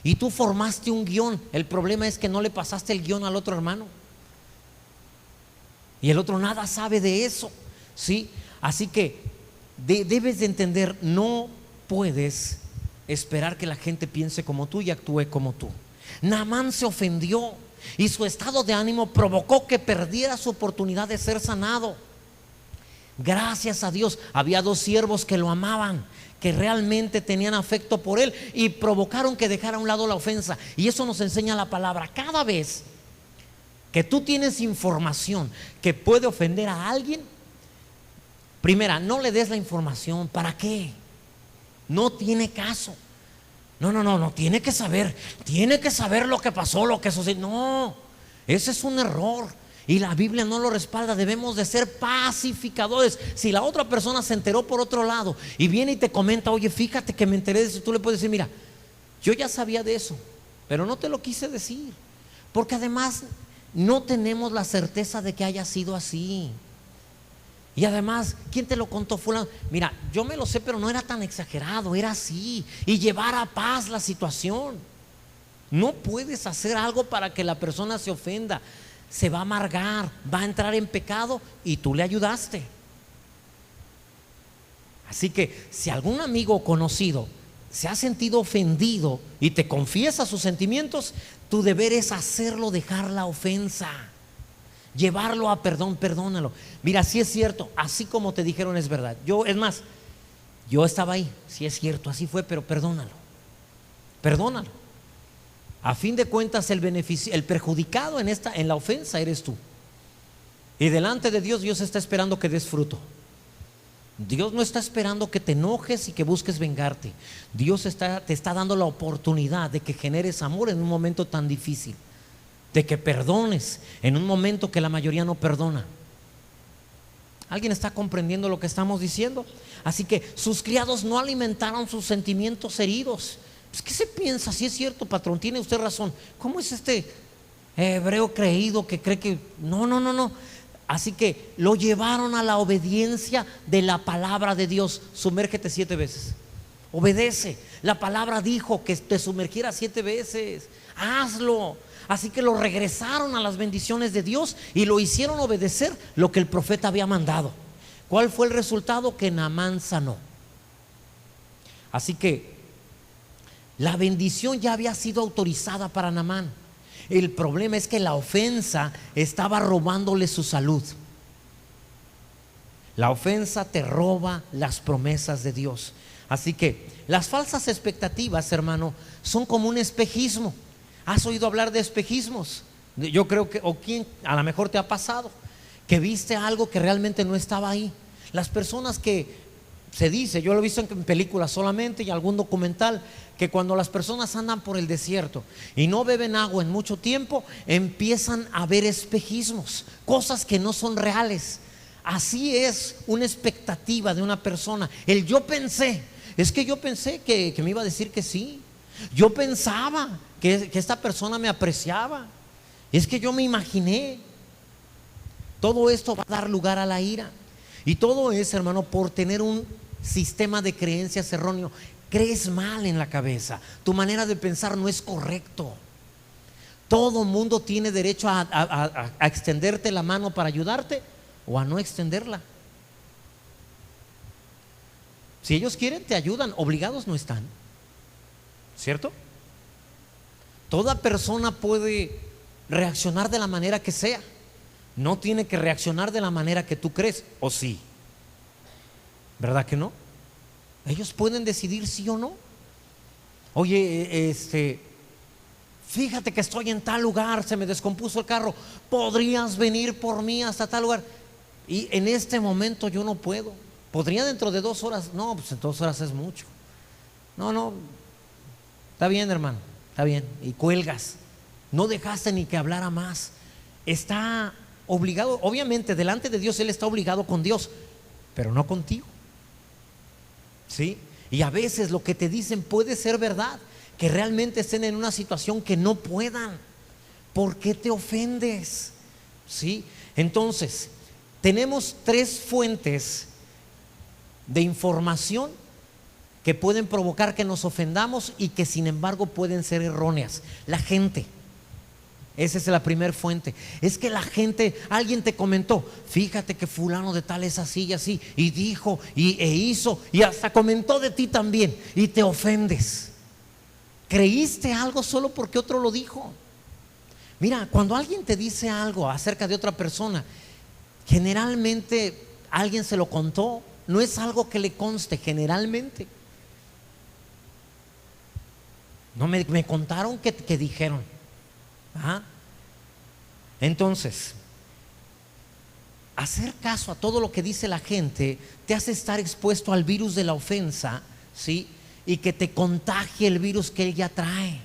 Y tú formaste un guión. El problema es que no le pasaste el guión al otro hermano. Y el otro nada sabe de eso, ¿sí? Así que debes de entender, no puedes esperar que la gente piense como tú y actúe como tú. Naamán se ofendió y su estado de ánimo provocó que perdiera su oportunidad de ser sanado. Gracias a Dios, había 2 siervos que lo amaban, que realmente tenían afecto por él y provocaron que dejara a un lado la ofensa. Y eso nos enseña la palabra. Cada vez que tú tienes información que puede ofender a alguien, primera, no le des la información. ¿Para qué? No tiene caso. No tiene que saber lo que pasó, lo que sucedió. No, ese es un error y la Biblia no lo respalda. Debemos de ser pacificadores. Si la otra persona se enteró por otro lado y viene y te comenta, oye, fíjate que me enteré de eso, tú le puedes decir, mira, yo ya sabía de eso, pero no te lo quise decir, porque además no tenemos la certeza de que haya sido así. Y además, ¿quién te lo contó? Fulano. Mira, yo me lo sé, pero no era tan exagerado, era así. Y llevar a paz la situación. No puedes hacer algo para que la persona se ofenda. Se va a amargar, va a entrar en pecado y tú le ayudaste. Así que si algún amigo o conocido se ha sentido ofendido y te confiesa sus sentimientos, tu deber es hacerlo dejar la ofensa. Llevarlo a perdón, perdónalo. Mira, si es cierto, así como te dijeron es verdad. Es más, yo estaba ahí, si es cierto, así fue, pero perdónalo. Perdónalo. A fin de cuentas, el perjudicado en la ofensa eres tú. Y delante de Dios, Dios está esperando que des fruto. Dios no está esperando que te enojes y que busques vengarte. Dios te está dando la oportunidad de que generes amor en un momento tan difícil, de que perdones en un momento que la mayoría no perdona. ¿Alguien está comprendiendo lo que estamos diciendo? Así que sus criados no alimentaron sus sentimientos heridos. Pues, ¿qué se piensa? Si es cierto, patrón, tiene usted razón. ¿Cómo es este hebreo creído que cree que no? Así que lo llevaron a la obediencia de la palabra de Dios. Sumérgete 7 veces. Obedece. La palabra dijo que te sumergiera 7 veces. Hazlo. Así que lo regresaron a las bendiciones de Dios y lo hicieron obedecer lo que el profeta había mandado. ¿Cuál fue el resultado? Que Naamán sanó. Así que la bendición ya había sido autorizada para Naamán. El problema es que la ofensa estaba robándole su salud. La ofensa te roba las promesas de Dios. Así que las falsas expectativas, hermano, son como un espejismo. ¿Has oído hablar de espejismos? Yo creo que, a lo mejor te ha pasado que viste algo que realmente no estaba ahí. Las personas que se dice, yo lo he visto en películas solamente y algún documental, que cuando las personas andan por el desierto y no beben agua en mucho tiempo, empiezan a ver espejismos, cosas que no son reales. Así es una expectativa de una persona. Yo pensé que me iba a decir que sí. Yo pensaba que esta persona me apreciaba. Es que yo me imaginé. Todo esto va a dar lugar a la ira. Y todo es, hermano, por tener un sistema de creencias erróneo. Crees mal en la cabeza. Tu manera de pensar no es correcto. Todo mundo tiene derecho a extenderte la mano para ayudarte o a no extenderla. Si ellos quieren, te ayudan. Obligados no están. ¿Cierto? Toda persona puede reaccionar de la manera que sea. No tiene que reaccionar de la manera que tú crees, ¿o sí? ¿Verdad que no? Ellos pueden decidir sí o no. Oye, fíjate que estoy en tal lugar, se me descompuso el carro, ¿podrías venir por mí hasta tal lugar? Y en este momento yo no puedo. ¿Podría dentro de 2 horas? No, pues en 2 horas es mucho. No, está bien, hermano, está bien. Y cuelgas. No dejaste ni que hablara más. Está obligado, obviamente delante de Dios él está obligado con Dios, pero no contigo. ¿Sí? Y a veces lo que te dicen puede ser verdad, que realmente estén en una situación que no puedan. ¿Por qué te ofendes? ¿Sí? Entonces, tenemos 3 fuentes de información que pueden provocar que nos ofendamos y que sin embargo pueden ser erróneas. La gente. Esa es la primer fuente. Es que la gente, alguien te comentó, fíjate que fulano de tal es así y así, y dijo e hizo, y hasta comentó de ti también, y te ofendes. Creíste algo solo porque otro lo dijo. Mira, cuando alguien te dice algo acerca de otra persona, generalmente alguien se lo contó, no es algo que le conste, generalmente. No me contaron que dijeron. ¿Ah? Entonces, hacer caso a todo lo que dice la gente te hace estar expuesto al virus de la ofensa, ¿sí? Y que te contagie el virus que él ya trae.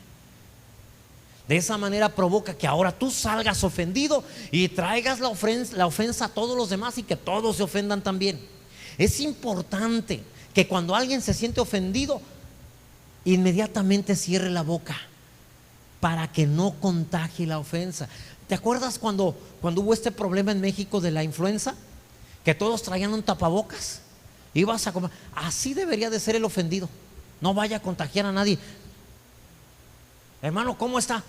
De esa manera provoca que ahora tú salgas ofendido y traigas la ofensa a todos los demás y que todos se ofendan también. Es importante que cuando alguien se siente ofendido, inmediatamente cierre la boca para que no contagie la ofensa. ¿Te acuerdas cuando hubo este problema en México de la influenza? Que todos traían un tapabocas. Ibas a comer. Así debería de ser el ofendido. No vaya a contagiar a nadie. Hermano, ¿cómo está?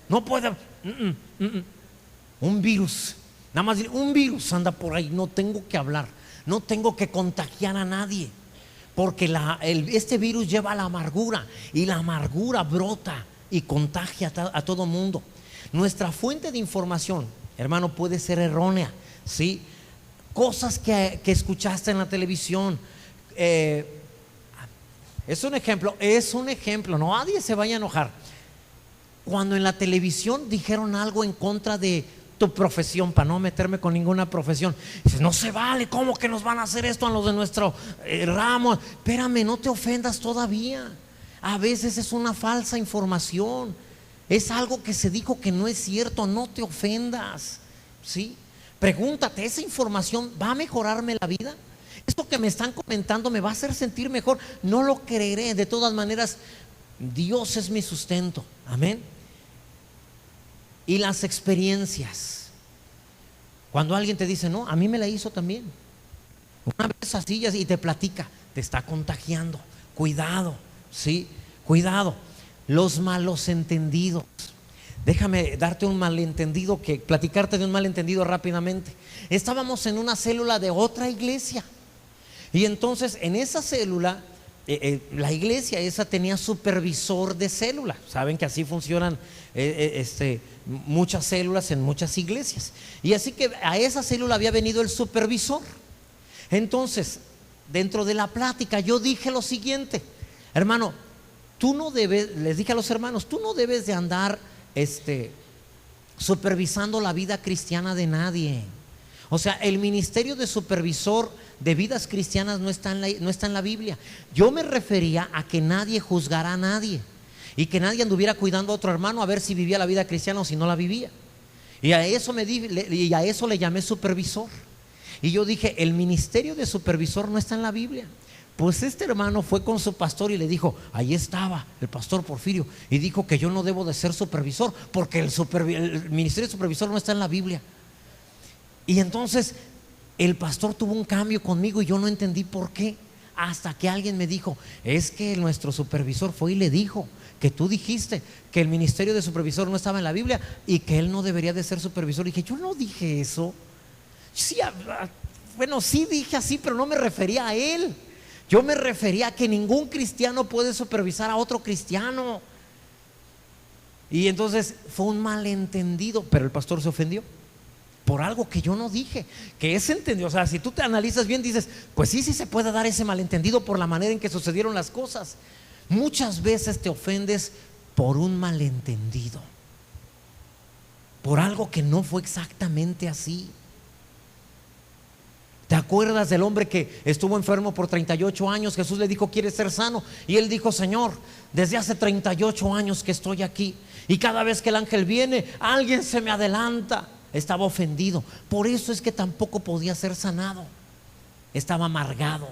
No puede. Un virus. Nada más un virus anda por ahí. No tengo que hablar. No tengo que contagiar a nadie. Porque este virus lleva a la amargura, y la amargura brota y contagia a todo mundo. Nuestra fuente de información, hermano, puede ser errónea, ¿sí? Cosas que escuchaste en la televisión. Es un ejemplo, no nadie se vaya a enojar. Cuando en la televisión dijeron algo en contra de tu profesión, para no meterme con ninguna profesión, dices, no se vale, ¿cómo que nos van a hacer esto a los de nuestro ramo? Espérame, no te ofendas todavía. A veces es una falsa información, es algo que se dijo que no es cierto. No te ofendas, ¿sí? Pregúntate, ¿esa información va a mejorarme la vida? ¿Esto que me están comentando me va a hacer sentir mejor? No lo creeré. De todas maneras, Dios es mi sustento, amén. Y las experiencias, cuando alguien te dice, no, a mí me la hizo también, una vez así, y te platica, te está contagiando. Cuidado, ¿sí? Cuidado. Los malos entendidos. Déjame darte un malentendido, platicarte de un malentendido rápidamente. Estábamos en una célula de otra iglesia, y entonces en esa célula, la iglesia esa tenía supervisor de célula. Saben que así funcionan muchas células en muchas iglesias. Y así que a esa célula había venido el supervisor. Entonces, dentro de la plática, yo dije lo siguiente: hermano, les dije a los hermanos, tú no debes de andar supervisando la vida cristiana de nadie. O sea, el ministerio de supervisor de vidas cristianas no está en la Biblia. Yo me refería a que nadie juzgara a nadie, y que nadie anduviera cuidando a otro hermano a ver si vivía la vida cristiana o si no la vivía. Y a eso le llamé supervisor. Y yo dije, el ministerio de supervisor no está en la Biblia. Pues este hermano fue con su pastor y le dijo, ahí estaba el pastor Porfirio, y dijo que yo no debo de ser supervisor porque el ministerio de supervisor no está en la Biblia. Y entonces el pastor tuvo un cambio conmigo y yo no entendí por qué, hasta que alguien me dijo, es que nuestro supervisor fue y le dijo que tú dijiste que el ministerio de supervisor no estaba en la Biblia y que él no debería de ser supervisor. Y dije, yo no dije eso. Sí, bueno, sí dije así, pero no me refería a él. Yo me refería a que ningún cristiano puede supervisar a otro cristiano. Y entonces fue un malentendido, pero el pastor se ofendió por algo que yo no dije, que ese entendió. O sea, si tú te analizas bien, dices, pues sí se puede dar ese malentendido por la manera en que sucedieron las cosas. Muchas veces te ofendes por un malentendido, por algo que no fue exactamente así. ¿Te acuerdas del hombre que estuvo enfermo por 38 años? Jesús le dijo, ¿quieres ser sano? Y él dijo, Señor, desde hace 38 años que estoy aquí, y cada vez que el ángel viene, alguien se me adelanta. Estaba ofendido. Por eso es que tampoco podía ser sanado. Estaba amargado.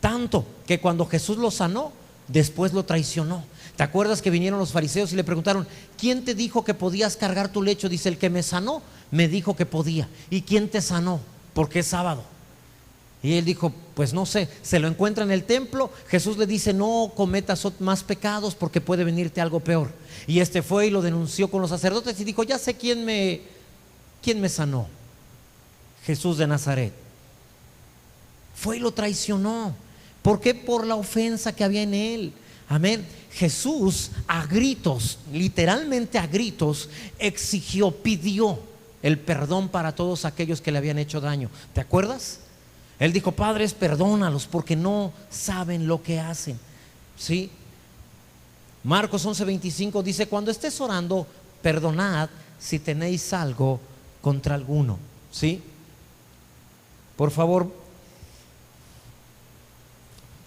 Tanto que cuando Jesús lo sanó, después lo traicionó. ¿Te acuerdas que vinieron los fariseos y le preguntaron, ¿quién te dijo que podías cargar tu lecho? Dice, el que me sanó me dijo que podía. ¿Y quién te sanó? Porque es sábado. Y él dijo, pues no sé, se lo encuentra en el templo. Jesús le dice, no cometas más pecados porque puede venirte algo peor. Y este fue y lo denunció con los sacerdotes y dijo, ya sé quién me sanó. Jesús de Nazaret. Fue y lo traicionó. ¿Por qué? Por la ofensa que había en él. Amén. Jesús a gritos, literalmente a gritos, exigió, pidió el perdón para todos aquellos que le habían hecho daño. ¿Te acuerdas? Él dijo, padres, perdónalos porque no saben lo que hacen. ¿Sí? Marcos 11:25 dice, cuando estés orando, perdonad si tenéis algo contra alguno. ¿Sí? Por favor,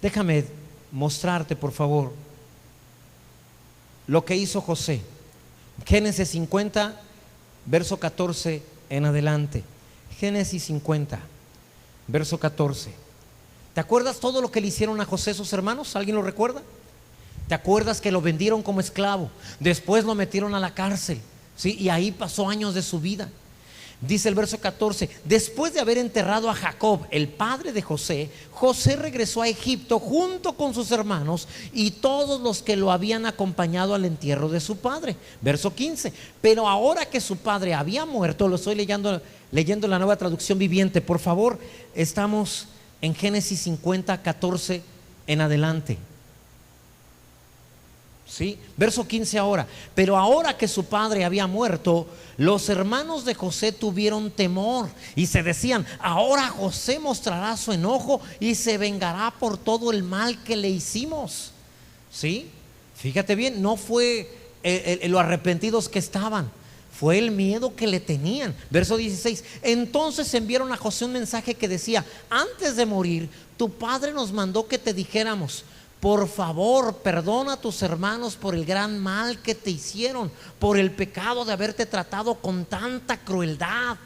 déjame mostrarte, por favor, lo que hizo José. Génesis 50, verso 14 en adelante. Génesis 50, verso 14. ¿Te acuerdas todo lo que le hicieron a José sus hermanos? ¿Alguien lo recuerda? ¿Te acuerdas que lo vendieron como esclavo? Después lo metieron a la cárcel, ¿sí? Y ahí pasó años de su vida. Dice el verso 14, después de haber enterrado a Jacob, el padre de José, José regresó a Egipto junto con sus hermanos y todos los que lo habían acompañado al entierro de su padre. Verso 15, pero ahora que su padre había muerto, lo estoy leyendo la Nueva Traducción Viviente, por favor, estamos en Génesis 50, 14 en adelante. ¿Sí? Verso 15 ahora, pero ahora que su padre había muerto, los hermanos de José tuvieron temor y se decían, ahora José mostrará su enojo y se vengará por todo el mal que le hicimos. ¿Sí? Fíjate bien, no fue lo arrepentidos que estaban, fue el miedo que le tenían. Verso 16, entonces enviaron a José un mensaje que decía, antes de morir, tu padre nos mandó que te dijéramos, por favor, perdona a tus hermanos por el gran mal que te hicieron, por el pecado de haberte tratado con tanta crueldad.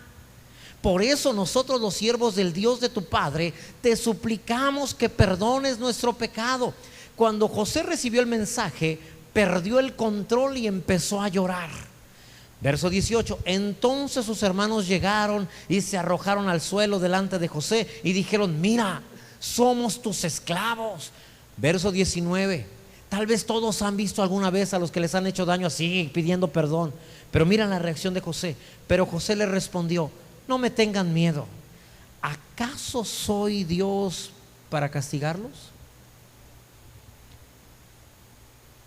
Por eso nosotros, los siervos del Dios de tu padre, te suplicamos que perdones nuestro pecado. Cuando José recibió el mensaje, perdió el control y empezó a llorar. Verso 18, entonces sus hermanos llegaron y se arrojaron al suelo delante de José y dijeron, mira, somos tus esclavos. Verso 19, tal vez todos han visto alguna vez a los que les han hecho daño así, pidiendo perdón, pero miran la reacción de José. Pero José le respondió, no me tengan miedo, ¿acaso soy Dios para castigarlos?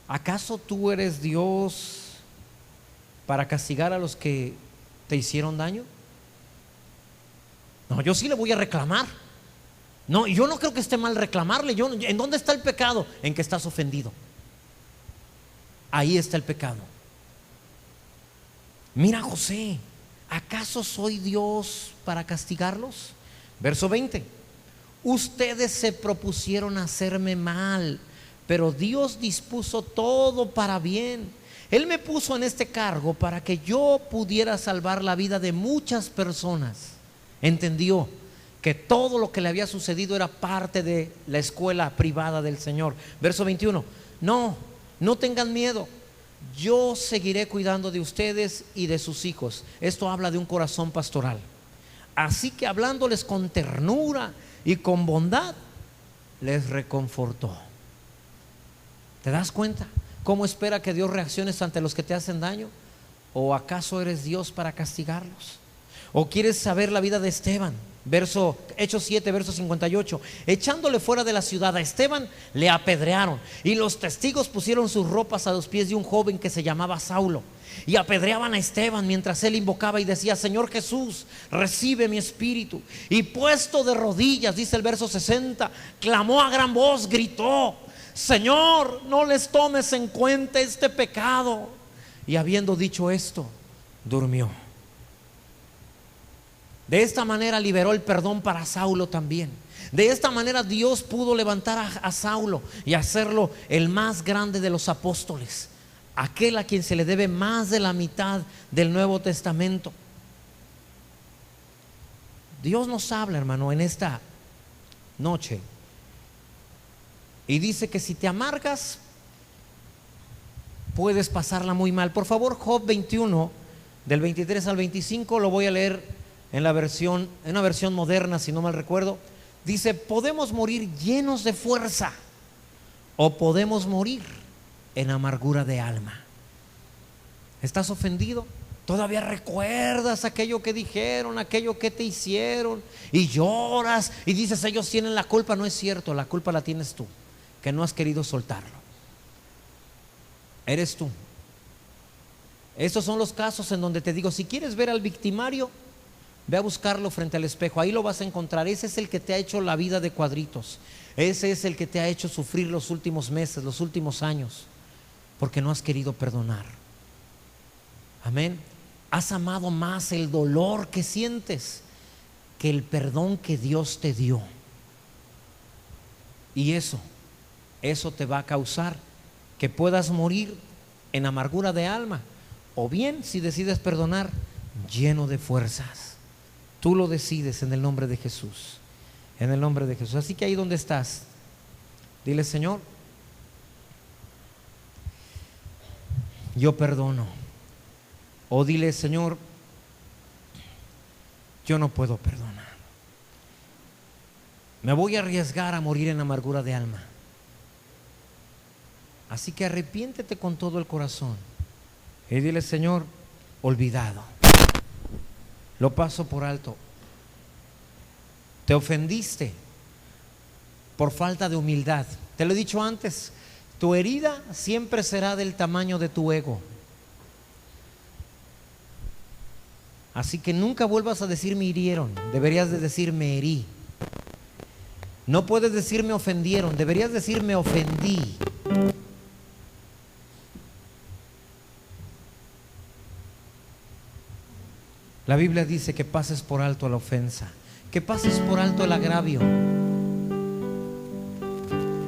¿Acaso tú eres Dios para castigar a los que te hicieron daño? No, yo sí le voy a reclamar. No, yo no creo que esté mal reclamarle. ¿En dónde está el pecado? En que estás ofendido. Ahí está el pecado. Mira, José, ¿acaso soy Dios para castigarlos? Verso 20, ustedes se propusieron hacerme mal, pero Dios dispuso todo para bien. Él me puso en este cargo para que yo pudiera salvar la vida de muchas personas. Entendió que todo lo que le había sucedido era parte de la escuela privada del Señor. Verso 21, no tengan miedo, yo seguiré cuidando de ustedes y de sus hijos. Esto habla de un corazón pastoral. Así que hablándoles con ternura y con bondad, les reconfortó. ¿Te das cuenta cómo espera que Dios reaccione ante los que te hacen daño? ¿O acaso eres Dios para castigarlos? ¿O quieres saber la vida de Esteban? Hechos 7, verso 58. Echándole fuera de la ciudad a Esteban, le apedrearon, y los testigos pusieron sus ropas a los pies de un joven que se llamaba Saulo, y apedreaban a Esteban mientras él invocaba y decía, Señor Jesús, recibe mi espíritu. Y puesto de rodillas, dice el verso 60, clamó a gran voz, gritó, Señor, no les tomes en cuenta este pecado. Y habiendo dicho esto, durmió. De esta manera liberó el perdón para Saulo también. De esta manera Dios pudo levantar a Saulo y hacerlo el más grande de los apóstoles, aquel a quien se le debe más de la mitad del Nuevo Testamento. Dios nos habla, hermano, en esta noche y dice que si te amargas puedes pasarla muy mal. Por favor, Job 21 del 23 al 25, lo voy a leer en una versión moderna, si no mal recuerdo. Dice, podemos morir llenos de fuerza o podemos morir en amargura de alma. ¿Estás ofendido? Todavía recuerdas aquello que dijeron, aquello que te hicieron, y lloras y dices, ellos tienen la culpa. No es cierto, la culpa la tienes tú, que no has querido soltarlo. Eres tú. Estos son los casos en donde te digo, si quieres ver al victimario, ve a buscarlo frente al espejo, ahí lo vas a encontrar. Ese es el que te ha hecho la vida de cuadritos. Ese es el que te ha hecho sufrir los últimos meses, los últimos años, porque no has querido perdonar. Amén. Has amado más el dolor que sientes que el perdón que Dios te dio. Y eso te va a causar que puedas morir en amargura de alma, o bien, si decides perdonar, lleno de fuerzas. Tú lo decides en el nombre de Jesús. En el nombre de Jesús. Así que ahí donde estás, dile: Señor, yo perdono. O dile: Señor, yo no puedo perdonar. Me voy a arriesgar a morir en amargura de alma. Así que arrepiéntete con todo el corazón y dile: Señor, olvidado, lo paso por alto. Te ofendiste por falta de humildad. Te lo he dicho antes, tu herida siempre será del tamaño de tu ego. Así que nunca vuelvas a decir me hirieron, deberías de decir me herí. No puedes decir me ofendieron, deberías decir me ofendí. La Biblia dice que pases por alto la ofensa, que pases por alto el agravio.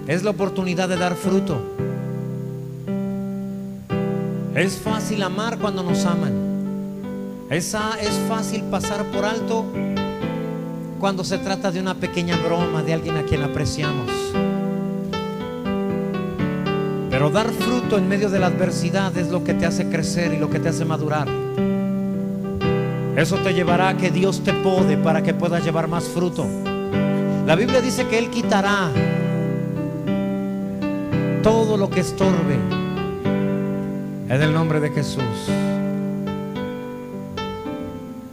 Es la oportunidad de dar fruto. Es fácil amar cuando nos aman. Es fácil pasar por alto cuando se trata de una pequeña broma de alguien a quien apreciamos. Pero dar fruto en medio de la adversidad es lo que te hace crecer y lo que te hace madurar. Eso te llevará a que Dios te pode para que puedas llevar más fruto. La Biblia dice que Él quitará todo lo que estorbe en el nombre de Jesús.